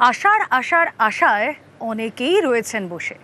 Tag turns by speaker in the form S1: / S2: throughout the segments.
S1: আষাঢ় আষাঢ় আশায় অনেকেই রয়েছেন বসে।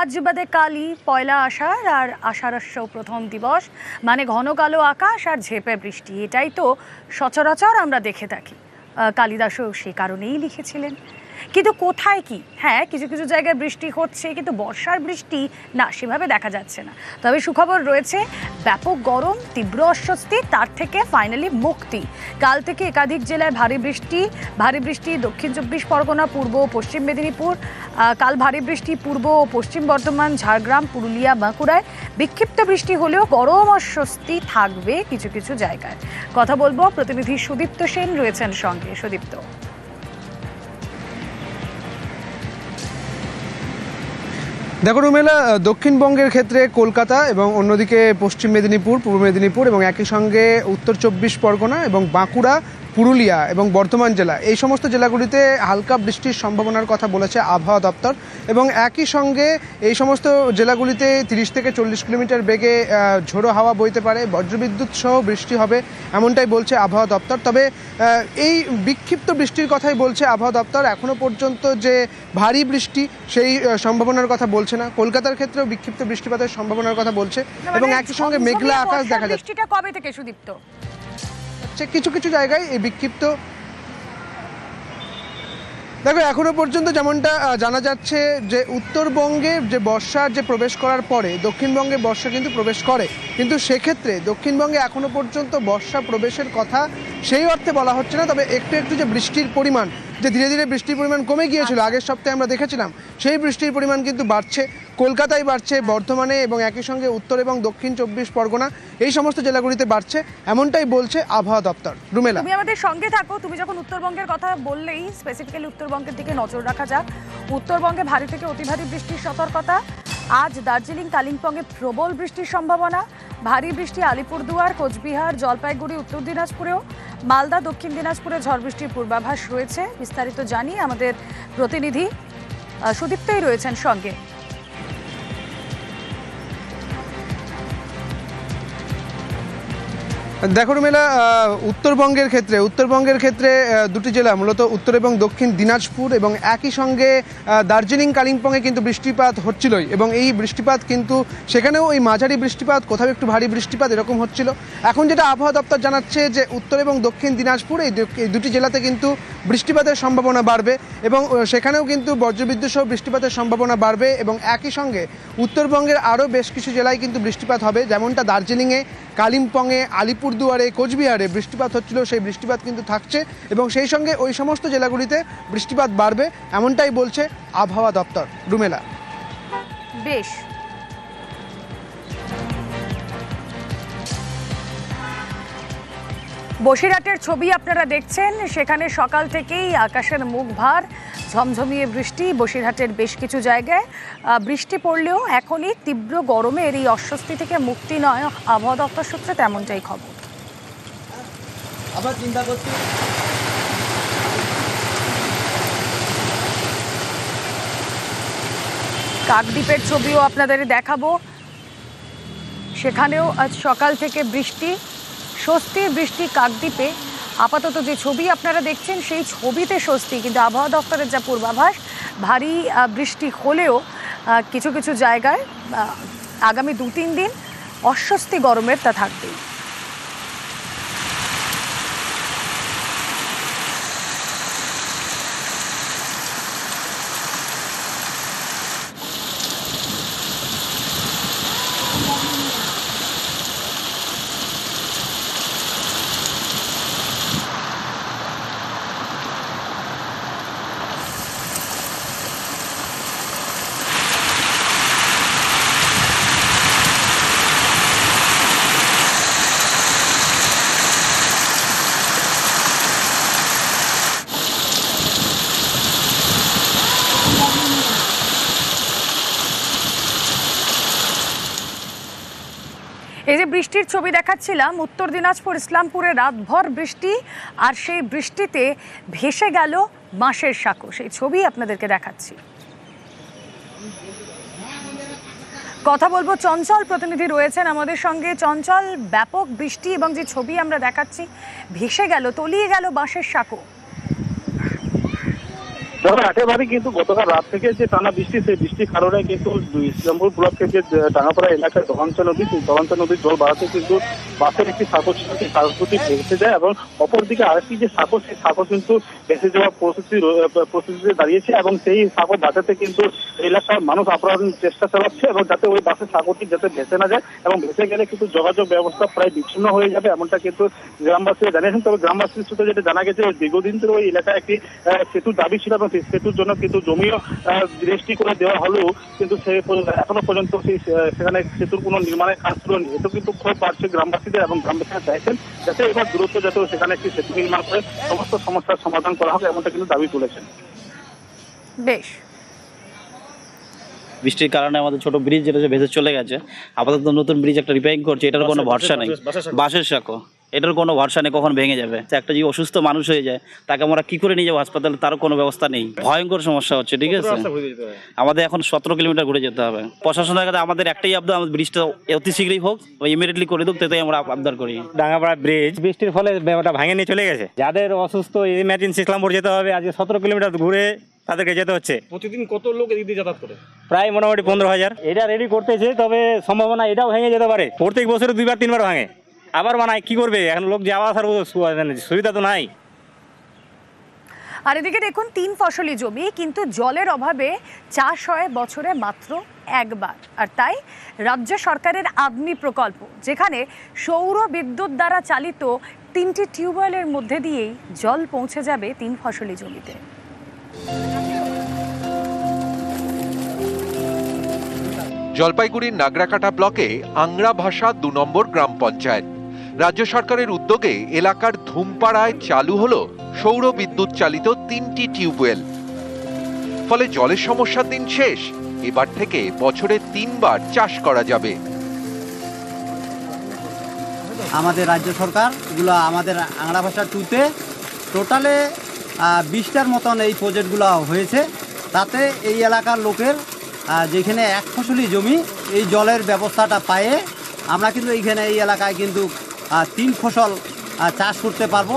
S1: আজ বাদে কালই পয়লা আষাঢ়, আর আষাঢ়স্য প্রথম দিবস মানে ঘন কালো আকাশ আর ঝেঁপে বৃষ্টি। এটাই তো সচরাচর আমরা দেখে থাকি। কালিদাসও সে কারণেই লিখেছিলেন। কিন্তু কোথায় কি, হ্যাঁ কিছু কিছু জায়গায় বৃষ্টি হচ্ছে, কিন্তু বর্ষার বৃষ্টি না সেভাবে দেখা যাচ্ছে না। তবে সুখবর রয়েছে, ব্যাপক গরম, তীব্র অস্বস্তি, তার থেকে ফাইনালি মুক্তি। কাল থেকে একাধিক জেলায় ভারী বৃষ্টি দক্ষিণ 24 পরগনা, পূর্ব ও পশ্চিম মেদিনীপুর। কাল ভারী বৃষ্টি পূর্ব ও পশ্চিম বর্ধমান, ঝাড়গ্রাম, পুরুলিয়া, বাঁকুড়ায়। বিক্ষিপ্ত বৃষ্টি হলেও গরম অস্বস্তি থাকবে কিছু কিছু জায়গায়। কথা বলবো, প্রতিনিধি সুদীপ্ত সেন রয়েছেন সঙ্গে। সুদীপ্ত,
S2: দেখো রুমেলা, দক্ষিণবঙ্গের ক্ষেত্রে কলকাতা এবং অন্যদিকে পশ্চিম মেদিনীপুর, পূর্ব মেদিনীপুর এবং একই সঙ্গে উত্তর 24 পরগনা এবং বাঁকুড়া, পুরুলিয়া এবং বর্ধমান জেলা, এই সমস্ত জেলাগুলিতে হালকা বৃষ্টির সম্ভাবনার কথা বলেছে আবহাওয়া দপ্তর। এবং একই সঙ্গে এই সমস্ত জেলাগুলিতে 30 থেকে 40 কিলোমিটার বেগে ঝোড়ো হাওয়া বইতে পারে, বজ্রবিদ্যুৎ সহ বৃষ্টি হবে, এমনটাই বলছে আবহাওয়া দপ্তর। তবে এই বিক্ষিপ্ত বৃষ্টির কথাই বলছে আবহাওয়া দপ্তর। এখনও পর্যন্ত যে ভারী বৃষ্টি সেই সম্ভাবনার কথা বলছে না। কলকাতার ক্ষেত্রেও বিক্ষিপ্ত বৃষ্টিপাতের সম্ভাবনার কথা বলছে এবং একই সঙ্গে মেঘলা আকাশ দেখা যাচ্ছে।
S1: বৃষ্টিটা কবে থেকে সুদীপ্ত?
S2: কিছু কিছু জায়গায় এই বিক্ষিপ্ত, দেখো এখনো পর্যন্ত যেমনটা জানা যাচ্ছে যে উত্তরবঙ্গে যে বর্ষার যে প্রবেশ করার পরে দক্ষিণবঙ্গে বর্ষা কিন্তু প্রবেশ করে, কিন্তু সেক্ষেত্রে দক্ষিণবঙ্গে এখনো পর্যন্ত বর্ষা প্রবেশের কথা সেই অর্থে বলা হচ্ছে না। তবে একটু একটু যে বৃষ্টির পরিমাণ, যে ধীরে ধীরে বৃষ্টির পরিমাণ কমে গিয়েছিল আগের সপ্তাহে আমরা দেখেছিলাম, সেই বৃষ্টির পরিমাণ কিন্তু বাড়ছে। কলকাতায় বাড়ছে, বর্ধমানে এবং একই সঙ্গে উত্তর এবং দক্ষিণ 24 পরগনা এই সমস্ত জেলাগুলিতে বাড়ছে, এমনটাই বলছে আবহাওয়া দপ্তর। রুমেলা,
S1: তুমি আমাদের সঙ্গে থাকো। তুমি যখন উত্তরবঙ্গের কথা বললেই স্পেসিফিক্যালি উত্তরবঙ্গের দিকে নজর রাখা যাক। উত্তরবঙ্গে ভারী থেকে অতি ভারী বৃষ্টির সতর্কতা। আজ দার্জিলিং, কালিম্পংয়ে প্রবল বৃষ্টির সম্ভাবনা। ভারী বৃষ্টি আলিপুরদুয়ার, কোচবিহার, জলপাইগুড়ি, উত্তর দিনাজপুরেও। মালদা, দক্ষিণ দিনাজপুরে ঝড় বৃষ্টির পূর্বাভাস রয়েছে। বিস্তারিত জানি আমাদের প্রতিনিধি সুদীপ্তই রয়েছেন সঙ্গে।
S2: দেখো রুমেলা, উত্তরবঙ্গের ক্ষেত্রে দুটি জেলা, মূলত উত্তর এবং দক্ষিণ দিনাজপুর এবং একই সঙ্গে দার্জিলিং, কালিম্পংয়ে কিন্তু বৃষ্টিপাত হচ্ছিলই এবং এই বৃষ্টিপাত কিন্তু সেখানেও এই মাঝারি বৃষ্টিপাত, কোথাও একটু ভারী বৃষ্টিপাত এরকম হচ্ছিল। এখন যেটা আবহাওয়া দপ্তর জানাচ্ছে যে উত্তর এবং দক্ষিণ দিনাজপুর এই দুটি জেলাতে কিন্তু বৃষ্টিপাতের সম্ভাবনা বাড়বে এবং সেখানেও কিন্তু বজ্রবিদ্যুৎ সহ বৃষ্টিপাতের সম্ভাবনা বাড়বে এবং একই সঙ্গে উত্তরবঙ্গের আরও বেশ কিছু জেলায় কিন্তু বৃষ্টিপাত হবে, যেমনটা দার্জিলিংয়ে, কালিম্পংয়ে, আলিপুরদুয়ারে, কোচবিহারে বৃষ্টিপাত হচ্ছিল, সেই বৃষ্টিপাত কিন্তু থাকছে এবং সেই সঙ্গে ওই সমস্ত জেলাগুলিতে বৃষ্টিপাত বাড়বে, এমনটাই বলছে আবহাওয়া দপ্তর। রুমেলা,
S1: বেশ। বসিরহাটের ছবি আপনারা দেখছেন। সেখানে সকাল থেকেই আকাশের মুখ ভার, ঝমঝমিয়ে বৃষ্টি বসিরহাটের বেশ কিছু জায়গায়। বৃষ্টি পড়লেও এখনই তীব্র গরমের এই অস্বস্তি থেকে মুক্তি নয়, আবহাওয়া দপ্তর সূত্রে তেমনটাই খবর।
S3: আবার চিন্তা করছি
S1: কাকদ্বীপের ছবিও আপনাদের দেখাবো। সেখানেও আজ সকাল থেকে বৃষ্টি, স্বস্তির বৃষ্টি কাকদ্বীপে। আপাতত যে ছবি আপনারা দেখছেন সেই ছবিতে স্বস্তি, কিন্তু আবহাওয়া দপ্তরের যা পূর্বাভাস, ভারী বৃষ্টি হলেও কিছু কিছু জায়গায় আগামী 2-3 দিন অস্বস্তি গরমের তা থাকবেই। এই যে বৃষ্টির ছবি দেখাচ্ছিলাম, উত্তর দিনাজপুর ইসলামপুরে রাতভর বৃষ্টি, আর সেই বৃষ্টিতে ভেসে গেল বাঁশের সাঁকো। সেই ছবি আপনাদেরকে দেখাচ্ছি। কথা বলবো, চঞ্চল প্রতিনিধি রয়েছেন আমাদের সঙ্গে। চঞ্চল, ব্যাপক বৃষ্টি এবং যে ছবি আমরা দেখাচ্ছি, ভেসে গেল, তলিয়ে গেল বাঁশের সাঁকো।
S3: তবে একেবারে কিন্তু গতকাল রাত থেকে যে টানা বৃষ্টি, সেই বৃষ্টির কারণে কিন্তু ইসলামপুর ব্লক থেকে ডাঙ্গাপাড়া এলাকায় দহঞ্চা নদীর জল বাড়াতে কিন্তু বাসের একটি সাঁকো ছিল, সেই সাঁকোটি ভেসে যায় এবং অপরদিকে আরেকটি যে সাঁকো, সেই সাঁকো কিন্তু ভেসে যাওয়ার পরিস্থিতিতে দাঁড়িয়েছে এবং সেই সাঁকো বাঁচাতে কিন্তু এলাকার মানুষ আপ্রাণ চেষ্টা চালাচ্ছে এবং যাতে ওই বাসের সাঁকোটি যাতে ভেসে না যায়, এবং ভেসে গেলে কিন্তু যোগাযোগ ব্যবস্থা প্রায় বিচ্ছিন্ন হয়ে যাবে, এমনটা কিন্তু গ্রামবাসীরা জানিয়েছেন। তবে গ্রামবাসীর সূত্রে যেটা জানা গেছে, দীর্ঘদিন ধরে ওই এলাকায় একটি সেতুর দাবি ছিল এবং সেই সেতুর জন্য কিন্তু জমিও রেজিস্ট্রি করে দেওয়া হলেও কিন্তু এখনো পর্যন্ত সেখানে সেতুর কোনো নির্মাণের কাজ শুরু হয়নি। এতে কিন্তু ক্ষোভ বাড়ছে গ্রামবাসীদের এবং গ্রামবাসীরা চাইছেন যাতে এবার দূরত্ব যাতে সেখানে একটি সেতু নির্মাণ করে সমস্ত সমস্যার সমাধান করা হবে, এমনটা কিন্তু দাবি তুলেছেন।
S1: বেশ,
S4: বৃষ্টির কারণে আমাদের ছোট ব্রিজ যেটা ভেসে চলে গেছে, আপাতত নতুন ব্রিজ একটা রিপেয়ারিং করছে, এটার কোনো ভরসা নেই। বাঁশের সাঁকো, এটার কোনো ভরসা নেই কখন ভেঙে যাবে। একটা যদি অসুস্থ মানুষ হয়ে যায়, তাকে আমরা কি করে নিয়ে যাবো হাসপাতালে, তারও কোনো ব্যবস্থা নেই। ভয়ঙ্কর সমস্যা হচ্ছে। ঠিক আছে, আমাদের এখন 17 কিলোমিটার ঘুরে যেতে হবে। প্রশাসনের কাছে আমাদের একটাই আবদার, আমাদের ব্রিজটা অতি শীঘ্রই হোক বা ইমিডিয়েটলি করে দেব, তাই আমরা আবদার করি।
S5: ডাঙ্গাপাড়া ব্রিজ বৃষ্টির ফলে ওটা ভাঙে নিয়ে চলে গেছে। যাদের অসুস্থ ইমার্জেন্সি ইসলামপুর যেতে হবে, আজকে 17 কিলোমিটার ঘুরে তাদেরকে যেতে হচ্ছে।
S6: প্রতিদিন কত লোক এদিক দিয়ে যাতায়াত করে?
S5: প্রায় মোটামুটি 15,000। এটা রেডি করতেছে, তবে সম্ভাবনা এটাও ভেঙে যেতে পারে। প্রত্যেক বছরে 2-3 বার ভাঙে, আবার বানায়। কি করবে এখন লোক, যাওয়া আসার সুবিধা তো নাই।
S1: আর এদিকে দেখুন 3 ফসলি জমি, কিন্তু জলের অভাবে চাষ হয় বছরে মাত্র একবার। আর তাই রাজ্য সরকারের আদমি প্রকল্প, যেখানে সৌর বিদ্যুৎ দ্বারা চালিত 3টি টিউবওয়েলের মধ্যে দিয়েই জল পৌঁছে যাবে 3 ফসলি জমিতে।
S7: জলপাইগুড়ির নাগরাকাটা ব্লকে আংরা ভাষা 2 নম্বর গ্রাম পঞ্চায়েত। রাজ্য সরকারের উদ্যোগে এলাকার ধুমপাড়ায় চালু হলো সৌর বিদ্যুৎ চালিত 3টি টিউবওয়েল। ফলে জলের সমস্যার দিন শেষ। এবার থেকে বছরে 3 বার চাষ করা যাবে।
S8: আমাদের রাজ্য সরকার এগুলো আমাদের আংরা ভাষা 2-তে টোটালে 20টার মতন এই প্রজেক্টগুলো হয়েছে। তাতে এই এলাকার লোকের যেখানে 1 ফসলি জমি, এই জলের ব্যবস্থাটা পায়ে আমরা কিন্তু এইখানে এই এলাকায় কিন্তু 3 ফসল চাষ করতে পারবো।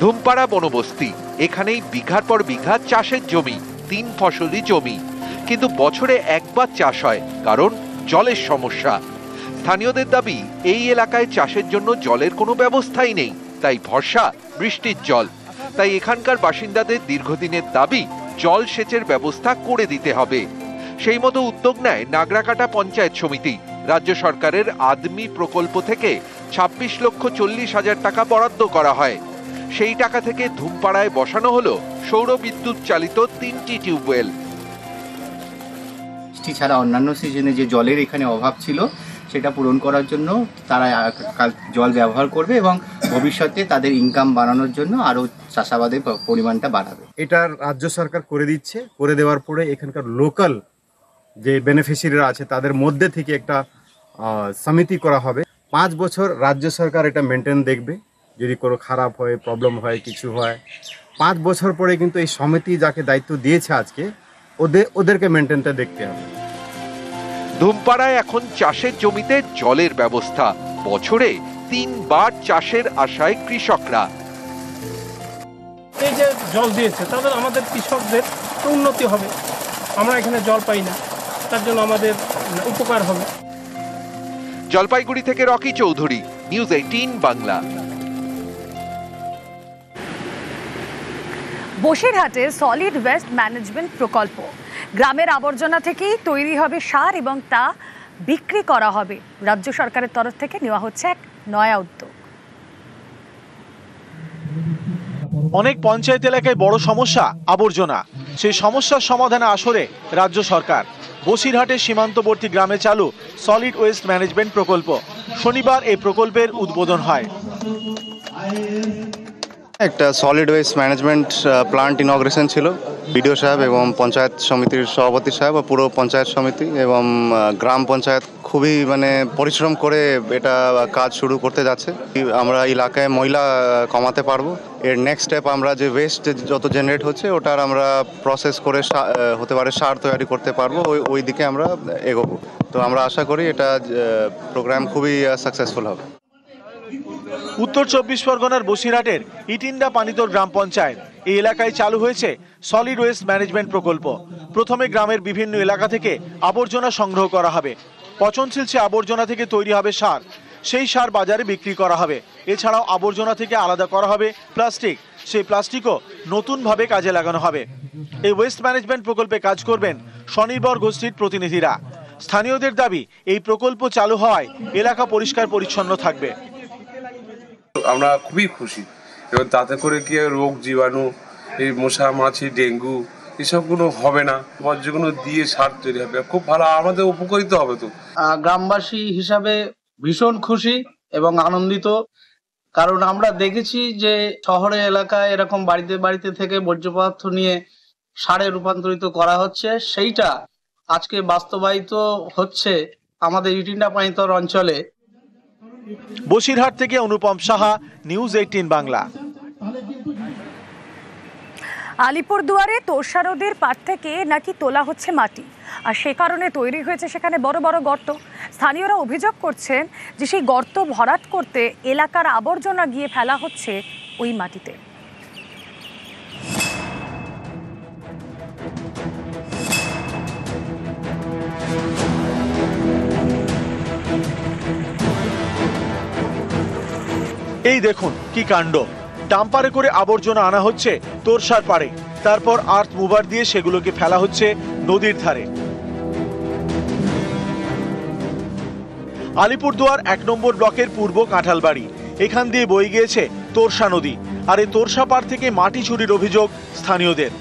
S7: ধুমপাড়া বনবস্তি, এখানেই বিঘার পর বিঘা চাষের জমি, 3 ফসলি জমি, কিন্তু বছরে একবার চাষ হয়, কারণ জলের সমস্যা। স্থানীয়দের দাবি, এই এলাকায় চাষের জন্য জলের কোনো ব্যবস্থাই নেই, তাই ভরসা বৃষ্টির জল। তাই এখানকার বাসিন্দাদের দীর্ঘদিনের দাবি, জল সেচের ব্যবস্থা করে দিতে হবে। সেই মতো উদ্যোগ নেয় নাগরাকাটা পঞ্চায়েত সমিতি। রাজ্য সরকারের আদমি প্রকল্প থেকে 26,40,000 টাকা বরাদ্দ করা হয়। সেই টাকা থেকে ধুমপাড়ায় বসানো হলো সৌর বিদ্যুৎ চালিত 3টি টিউবওয়েল।
S9: বৃষ্টি ছাড়া অন্যান্য সিজনে যে জলের এখানে অভাব ছিল, সেটা পূরণ করার জন্য তারা জল ব্যবহার করবে এবং ভবিষ্যতে তাদের ইনকাম বাড়ানোর জন্য আরও চাষাবাদের পরিমাণটা বাড়াবে।
S10: এটা রাজ্য সরকার করে দিচ্ছে। করে দেওয়ার পরে এখানকার লোকাল যে বেনিফিশিয়ারিরা আছে তাদের মধ্যে থেকে একটা সমিতি করা হবে। 5 বছর রাজ্য সরকার এটা মেনটেন দেখবে। যদি কোনো খারাপ হয়, প্রবলেম হয়, কিছু হয়, 5 বছর পরে কিন্তু এই সমিতি যাকে দায়িত্ব দিয়েছে আজকে, ওদেরকে মেনটেনটা দেখতে হবে।
S7: ধুমপাড়ায় এখন চাষের জমিতে জলের ব্যবস্থা। বছরে 3 বার চাষের আশায় কৃষকরা।
S6: এই যে জল দিয়েছে, তাদের আমাদের কৃষকদের উন্নতি হবে। আমরা এখানে জল পাই না, তার জন্য আমাদের উপকার হবে।
S7: জলপাইগুড়ি থেকে রকি চৌধুরী, নিউজ 18 বাংলা।
S1: বসিরহাটে সলিড ওয়েস্ট ম্যানেজমেন্ট প্রকল্প, গ্রামের আবর্জনা থেকেই তৈরি হবে সার এবং তা বিক্রি করা হবে। রাজ্য সরকারের তরফ থেকে নেওয়া হচ্ছে এক নয়া উদ্যোগ।
S11: অনেক পঞ্চায়েত এলাকায় বড় সমস্যা আবর্জনা। সেই সমস্যার সমাধানে আসরে রাজ্য সরকার। বসিরহাটের সীমান্তবর্তী গ্রামে চালু সলিড ওয়েস্ট ম্যানেজমেন্ট প্রকল্প। শনিবার এই প্রকল্পের উদ্বোধন হয়।
S12: একটা সলিড ওয়েস্ট ম্যানেজমেন্ট প্লান্ট ইনগ্রেশন ছিল। বিডিও সাহেব এবং পঞ্চায়েত সমিতির সভাপতি সাহেব ও পুরো পঞ্চায়েত সমিতি এবং গ্রাম পঞ্চায়েত খুবই পরিশ্রম করে এটা কাজ শুরু করতে যাচ্ছে। আমরা এলাকায় ময়লা কমাতে পারবো। এর নেক্সট স্টেপ আমরা যে ওয়েস্ট যত জেনারেট হচ্ছে ওটার আমরা প্রসেস করে হতে পারে সার তৈরি করতে পারবো। ওই দিকে আমরা এগোবো। তো আমরা আশা করি এটা প্রোগ্রাম খুবই সাকসেসফুল হবে।
S11: উত্তর 24 পরগনার বসিরহাটের ইটিন্ডা পানিতোর গ্রাম পঞ্চায়েত এই এলাকায় চালু হয়েছে সলিড ওয়েস্ট ম্যানেজমেন্ট প্রকল্প। প্রথমে গ্রামের বিভিন্ন এলাকা থেকে আবর্জনা সংগ্রহ করা হবে। পচনশীল সে আবর্জনা থেকে তৈরি হবে সার, সেই সার বাজারে বিক্রি করা হবে। এছাড়াও আবর্জনা থেকে আলাদা করা হবে প্লাস্টিক, সেই প্লাস্টিকও নতুনভাবে কাজে লাগানো হবে। এই ওয়েস্ট ম্যানেজমেন্ট প্রকল্পে কাজ করবেন স্বনির্ভর গোষ্ঠীর প্রতিনিধিরা। স্থানীয়দের দাবি এই প্রকল্প চালু হওয়ায় এলাকা পরিষ্কার পরিচ্ছন্ন থাকবে।
S13: আমরা খুবই খুশি এবং তাতে করে কি রোগ জীবাণু, এই মশা মাছি, ডেঙ্গু এসবগুলো হবে না। বর্জ্যগুলো দিয়ে সার তৈরি হবে, খুব ভালো, আমাদের উপকৃত হবে। তো
S14: গ্রামবাসী হিসাবে ভীষণ খুশি এবং আনন্দিত, কারণ আমরা দেখেছি যে শহরে এলাকায় এরকম বাড়িতে বাড়িতে থেকে বর্জ্য পদার্থ নিয়ে সারে রূপান্তরিত করা হচ্ছে, সেইটা আজকে বাস্তবায়িত হচ্ছে আমাদের ইটিন্ডা পাইন্তর অঞ্চলে।
S11: বসিরহাট থেকে অনুপম সাহা, নিউজ 18 বাংলা।
S1: আলিপুরদুয়ারে তোরসা নদীর পাড় থেকে নাকি তোলা হচ্ছে মাটি, আর সে কারণে তৈরি হয়েছে সেখানে বড় বড় গর্ত। স্থানীয়রা অভিযোগ করছেন যে সেই গর্ত ভরাট করতে এলাকার আবর্জনা গিয়ে ফেলা হচ্ছে ওই মাটিতে।
S11: এই দেখুন কি কাণ্ড, ডাম্পারে করে আবর্জনা আনা হচ্ছে তোরসার পাড়ে, তারপর আর্থ মুভার দিয়ে সেগুলোকে ফেলা হচ্ছে নদীর ধারে। আলিপুরদুয়ার 1 নম্বর ব্লকের পূর্ব কাঁঠালবাড়ি, এখান দিয়ে বয়ে গিয়েছে তোরসা নদী, আর এই তোরসা পাড় থেকে মাটি চুরির অভিযোগ স্থানীয়দের।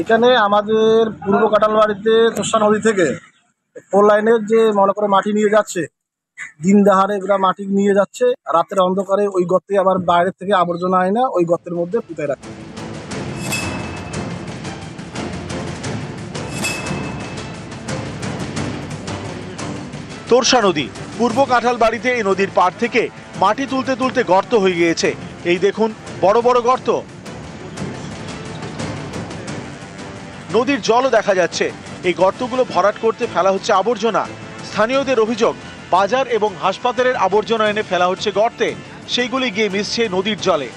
S15: এখানে আমাদের পূর্ব কাঁঠালবাড়িতে তোরসা নদী থেকে 4 লাইনের যে মনে করে মাটি নিয়ে যাচ্ছে, দিন দাহারে এগুলা মাটি নিয়ে যাচ্ছে, রাতের অন্ধকারে ওই গর্তে আবার বাইরে থেকে আবর্জনা আয় না ওই গর্তের মধ্যে পুঁতে রাখে।
S11: তোরসা নদী পূর্ব কাঁঠালবাড়িতে এই নদীর পাড় থেকে মাটি তুলতে তুলতে গর্ত হয়ে গিয়েছে। এই দেখুন বড় বড় গর্ত, নদীর জলও দেখা যাচ্ছে। এই গর্তগুলো ভরাট করতে ফেলা হচ্ছে আবর্জনা। স্থানীয়দের অভিযোগ, বাজার এবং হাসপাতালের আবর্জনা এনে ফেলা হচ্ছে গর্তে, সেইগুলি গিয়ে মিশছে নদীর জলে।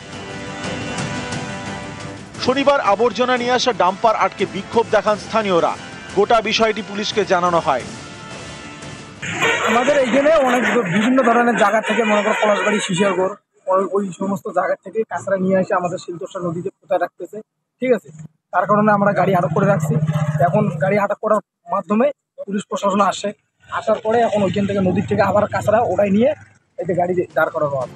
S11: শনিবার আবর্জনা নিয়ে আসা ডাম্পার আটকে বিক্ষোভ দেখান স্থানীয়রা। গোটা বিষয়টি পুলিশকে জানানো হয়।
S15: আমাদের এইখানে অনেক বিভিন্ন ধরনের জায়গা থেকে মনে করো পলাশবাড়ি, শিশিয়ারগড়, ওই সমস্ত জায়গা থেকে কাঁচরা নিয়ে এসে আমাদের শিলতোষা নদীতে কোথায় রাখতেছে, ঠিক আছে। তার কারণে আমরা গাড়ি আটক করে রাখছি। এখন গাড়ি আটক করার মাধ্যমে পুলিশ প্রশাসন আসার পরে এখন ওইখান থেকে নদীর থেকে আবার কাঁচরা ওটাই নিয়ে এতে গাড়ি দাঁড় করানো হবে।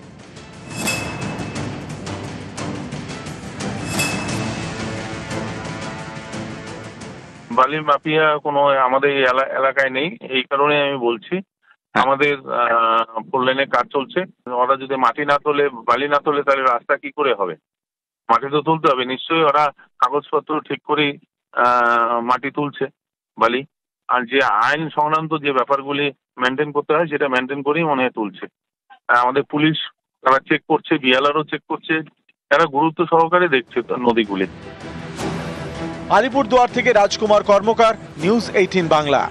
S16: বালির মাফিয়া কোনো আমাদের এলাকায় নেই, এই কারণে আমি বলছি। আমাদের 4 লেনে কাজ চলছে, ওরা যদি মাটি না তোলে, বালি না তোলে, তাহলে রাস্তা কি করে হবে? মাটি তো তুলতে হবে নিশ্চয়ই। ওরা কাগজপত্র ঠিক করেই মাটি তুলছে, বালি, আর যে আইন সংক্রান্ত যে ব্যাপারগুলি মেনটেন করতে হয় সেটা মেনটেন করেই মনে হয় তুলছে। আমাদের পুলিশ তারা চেক করছে, বিএলআরও চেক করছে, তারা গুরুত্ব সহকারে দেখছে নদীগুলি।
S11: আলিপুরদুয়ার থেকে রাজকুমার কর্মকার, নিউজ 18 বাংলা।